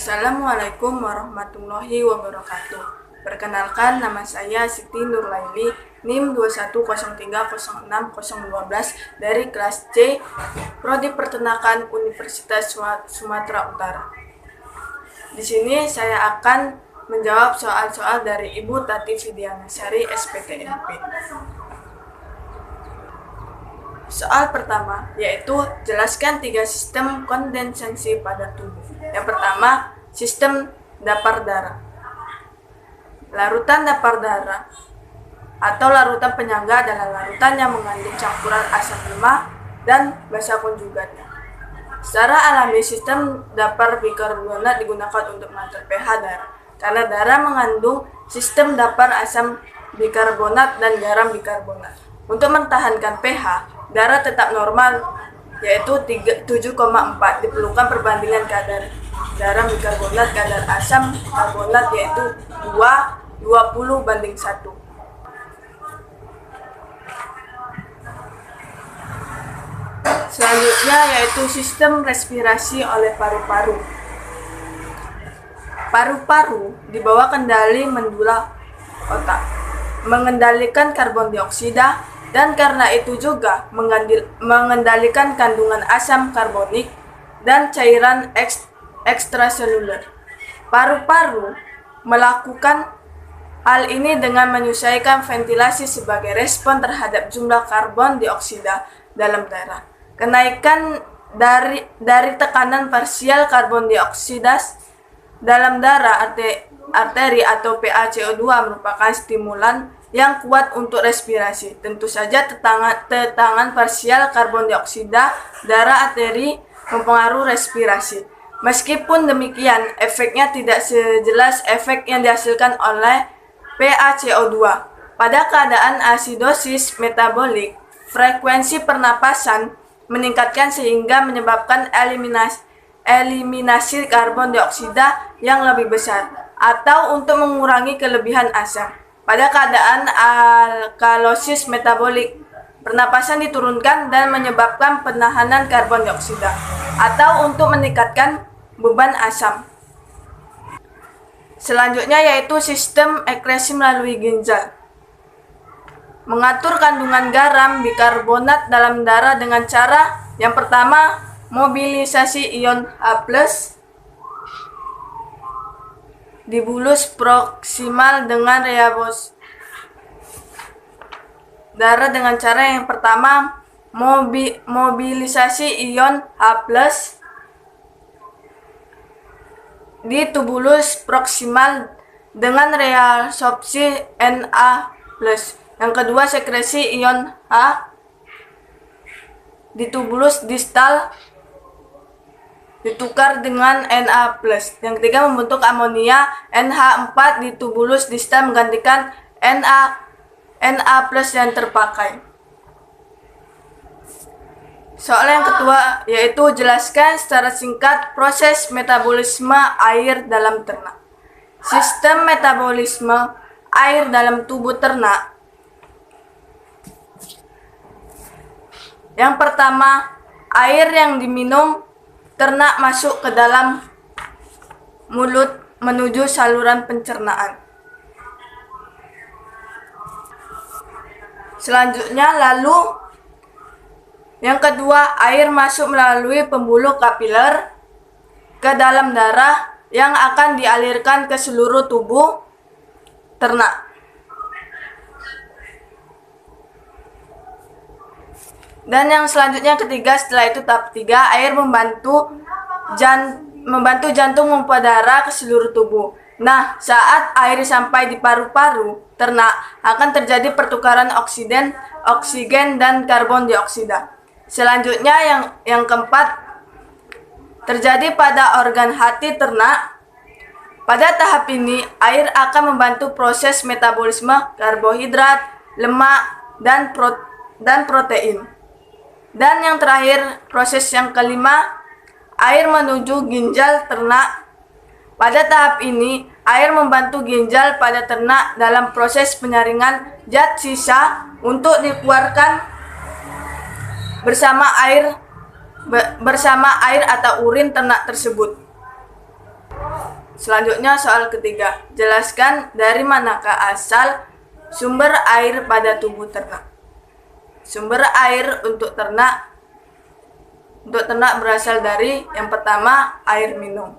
Assalamualaikum warahmatullahi wabarakatuh. Perkenalkan, nama saya Siti Nurlaili, NIM 210306012 dari kelas C, Prodi Peternakan Universitas Sumatera Utara. Di sini saya akan menjawab soal-soal dari Ibu Tati Fidianasari, SPTNP. Soal pertama, yaitu jelaskan 3 sistem kondensasi pada tubuh. Yang pertama, sistem dapar darah. Larutan dapar darah atau larutan penyangga adalah larutan yang mengandung campuran asam lemak dan basa konjugat. Secara alami, sistem dapar bikarbonat digunakan untuk mengatur pH darah, karena darah mengandung sistem dapar asam bikarbonat dan garam bikarbonat. Untuk mempertahankan pH darah tetap normal, yaitu 7,4, diperlukan perbandingan kadar garam bikarbonat kadar asam karbonat, yaitu 20:1. Selanjutnya yaitu sistem respirasi oleh paru-paru. Paru-paru di bawah kendali medula otak, mengendalikan karbon dioksida, dan karena itu juga mengendalikan kandungan asam karbonik dan cairan ekstraseluler. Paru-paru melakukan hal ini dengan menyesuaikan ventilasi sebagai respon terhadap jumlah karbon dioksida dalam darah. Kenaikan dari tekanan parsial karbon dioksida dalam darah arteri atau PaCO2 merupakan stimulan yang kuat untuk respirasi. Tentu saja tetangan parsial karbon dioksida darah arteri mempengaruhi respirasi. Meskipun demikian, efeknya tidak sejelas efek yang dihasilkan oleh PaCO2. Pada keadaan asidosis metabolik, frekuensi pernapasan meningkatkan sehingga menyebabkan eliminasi karbon dioksida yang lebih besar, atau untuk mengurangi kelebihan asam. Pada keadaan alkalosis metabolik, pernapasan diturunkan dan menyebabkan penahanan karbon dioksida, atau untuk meningkatkan beban asam. Selanjutnya yaitu sistem ekskresi melalui ginjal. Mengatur kandungan garam bikarbonat dalam darah dengan cara yang pertama, mobilisasi ion H+ di bulus proksimal dengan reabos darah dengan cara yang pertama, mobilisasi ion H+ di tubulus proksimal dengan reabsorpsi Na+. Yang kedua, sekresi ion H di tubulus distal ditukar dengan Na+. Yang ketiga, membentuk amonia NH4 di tubulus distal menggantikan Na+ yang terpakai. Soal yang kedua yaitu jelaskan secara singkat proses metabolisme air dalam ternak. Sistem metabolisme air dalam tubuh ternak. Yang pertama, air yang diminum ternak masuk ke dalam mulut menuju saluran pencernaan. Selanjutnya yang kedua, air masuk melalui pembuluh kapiler ke dalam darah yang akan dialirkan ke seluruh tubuh ternak. Dan yang selanjutnya ketiga, setelah itu tahap 3, air membantu jantung memompa darah ke seluruh tubuh. Nah, saat air sampai di paru-paru ternak akan terjadi pertukaran oksigen dan karbon dioksida. Selanjutnya yang keempat terjadi pada organ hati ternak. Pada tahap ini, air akan membantu proses metabolisme karbohidrat, lemak, dan protein. Dan yang terakhir, proses yang kelima, air menuju ginjal ternak. Pada tahap ini, air membantu ginjal pada ternak dalam proses penyaringan zat sisa untuk dikeluarkan bersama air atau urin ternak tersebut. Selanjutnya soal ketiga, jelaskan dari manakah asal sumber air pada tubuh ternak. Sumber air untuk ternak berasal dari yang pertama air minum.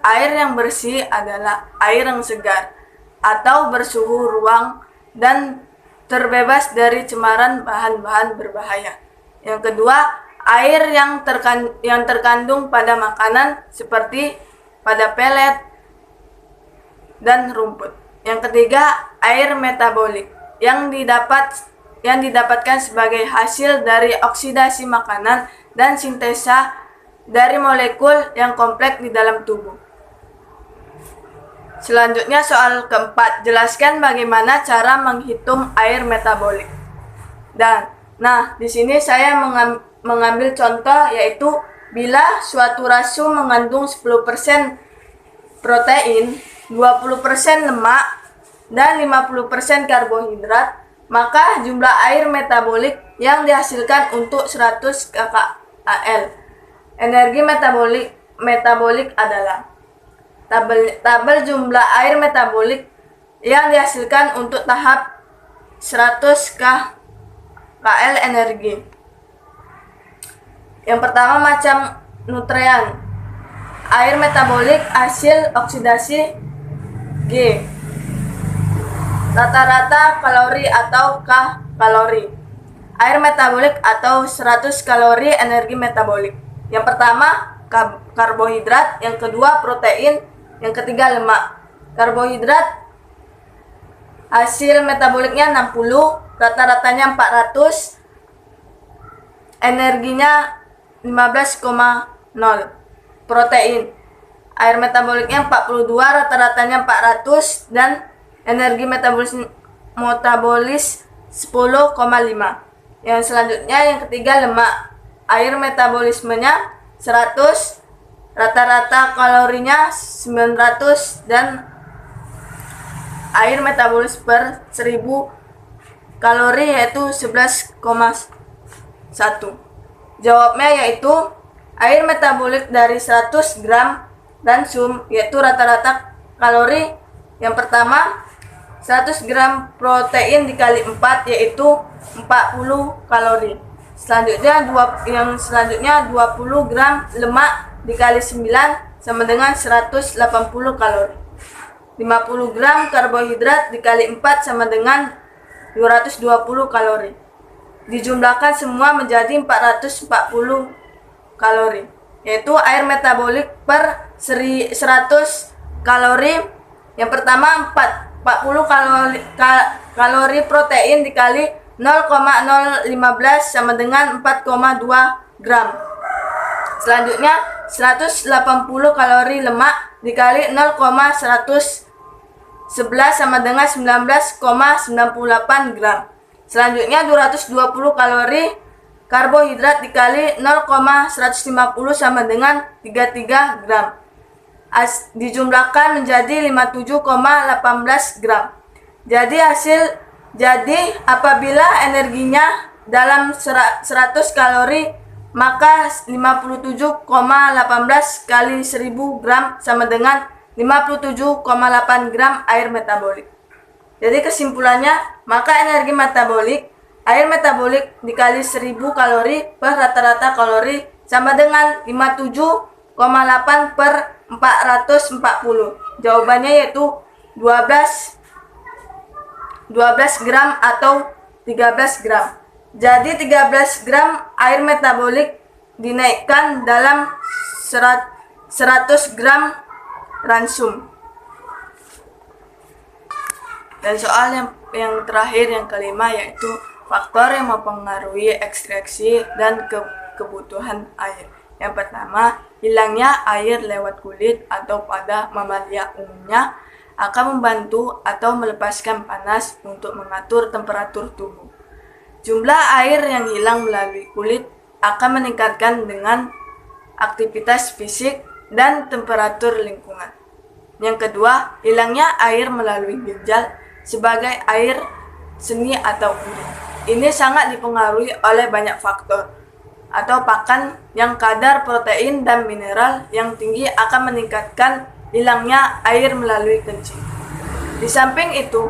Air yang bersih adalah air yang segar atau bersuhu ruang dan terbebas dari cemaran bahan-bahan berbahaya. Yang kedua, air yang terkandung pada makanan seperti pada pelet dan rumput. Yang ketiga, air metabolik yang didapatkan sebagai hasil dari oksidasi makanan dan sintesa dari molekul yang kompleks di dalam tubuh. Selanjutnya soal keempat, jelaskan bagaimana cara menghitung air metabolik. Di sini saya mengambil contoh, yaitu bila suatu rasu mengandung 10% protein, 20% lemak, dan 50% karbohidrat, maka jumlah air metabolik yang dihasilkan untuk 100 kcal. Energi metabolik adalah tabel jumlah air metabolik yang dihasilkan untuk tahap 100 kcal energi. Yang pertama, macam nutrien. Air metabolik hasil oksidasi G. Rata-rata kalori atau kalori. Air metabolik atau 100 kalori energi metabolik. Yang pertama, karbohidrat, yang kedua protein, yang ketiga lemak. Karbohidrat hasil metaboliknya 60, rata-ratanya 400, energinya 15,0. Protein, air metaboliknya 42, rata-ratanya 400, dan energi metabolis 10,5. Yang selanjutnya yang ketiga lemak. Air metabolismenya 100, rata-rata kalorinya 900, dan air metabolis per 1000 kalori yaitu 11,1. Jawabnya yaitu air metabolik dari 100 gram ransum yaitu rata-rata kalori. Yang pertama, 100 gram protein dikali 4 yaitu 40 kalori. Selanjutnya 20 gram lemak dikali 9 sama dengan 180 kalori. 50 gram karbohidrat dikali 4 sama dengan 220 kalori. Dijumlahkan semua menjadi 440 kalori, yaitu air metabolik per 100 kalori. Yang pertama 40 kalori protein dikali 0,015 sama dengan 4,2 gram. Selanjutnya 180 kalori lemak dikali 0,111 sama dengan 19,98 gram. Selanjutnya 220 kalori karbohidrat dikali 0,150 sama dengan 33 gram. Dijumlahkan menjadi 57,18 gram. Jadi apabila energinya dalam 100 kalori, maka 57,18 kali 1000 gram sama dengan 57,8 gram air metabolik. Jadi kesimpulannya, maka energi metabolik, air metabolik dikali 1000 kalori per rata-rata kalori sama dengan 57,8 per 440. Jawabannya yaitu 12 gram atau 13 gram. Jadi 13 gram air metabolik dinaikkan dalam 100 gram ransum. Dan soal yang terakhir, yang kelima, yaitu faktor yang mempengaruhi ekstraksi dan kebutuhan air. Yang pertama, hilangnya air lewat kulit atau pada mamalia umumnya akan membantu atau melepaskan panas untuk mengatur temperatur tubuh. Jumlah air yang hilang melalui kulit akan meningkatkan dengan aktivitas fisik dan temperatur lingkungan. Yang kedua, hilangnya air melalui ginjal sebagai air seni atau urin. Ini sangat dipengaruhi oleh banyak faktor atau pakan yang kadar protein dan mineral yang tinggi akan meningkatkan hilangnya air melalui kencing. Di samping itu,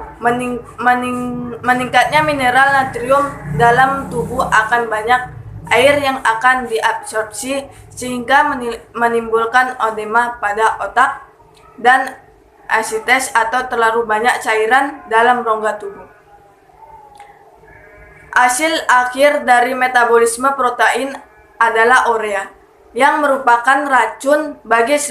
meningkatnya mineral natrium dalam tubuh akan banyak air yang akan diabsorpsi sehingga menimbulkan edema pada otak dan asites atau terlalu banyak cairan dalam rongga tubuh. Hasil akhir dari metabolisme protein adalah urea, yang merupakan racun bagi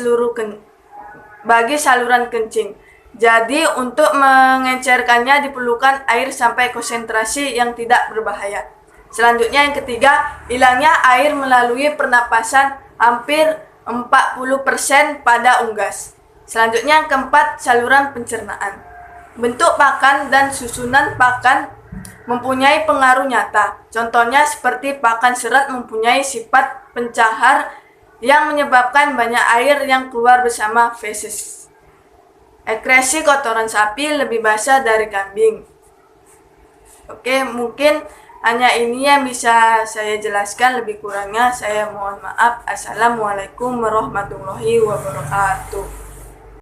saluran kencing. Jadi untuk mengencerkannya diperlukan air sampai konsentrasi yang tidak berbahaya. Selanjutnya yang ketiga, hilangnya air melalui pernapasan hampir 40% pada unggas. Selanjutnya yang keempat, saluran pencernaan. Bentuk pakan dan susunan pakan mempunyai pengaruh nyata. Contohnya seperti pakan serat mempunyai sifat pencahar yang menyebabkan banyak air yang keluar bersama feses. Ekresi kotoran sapi lebih basah dari kambing. Oke, mungkin hanya ini yang bisa saya jelaskan, lebih kurangnya saya mohon maaf. Assalamualaikum warahmatullahi wabarakatuh.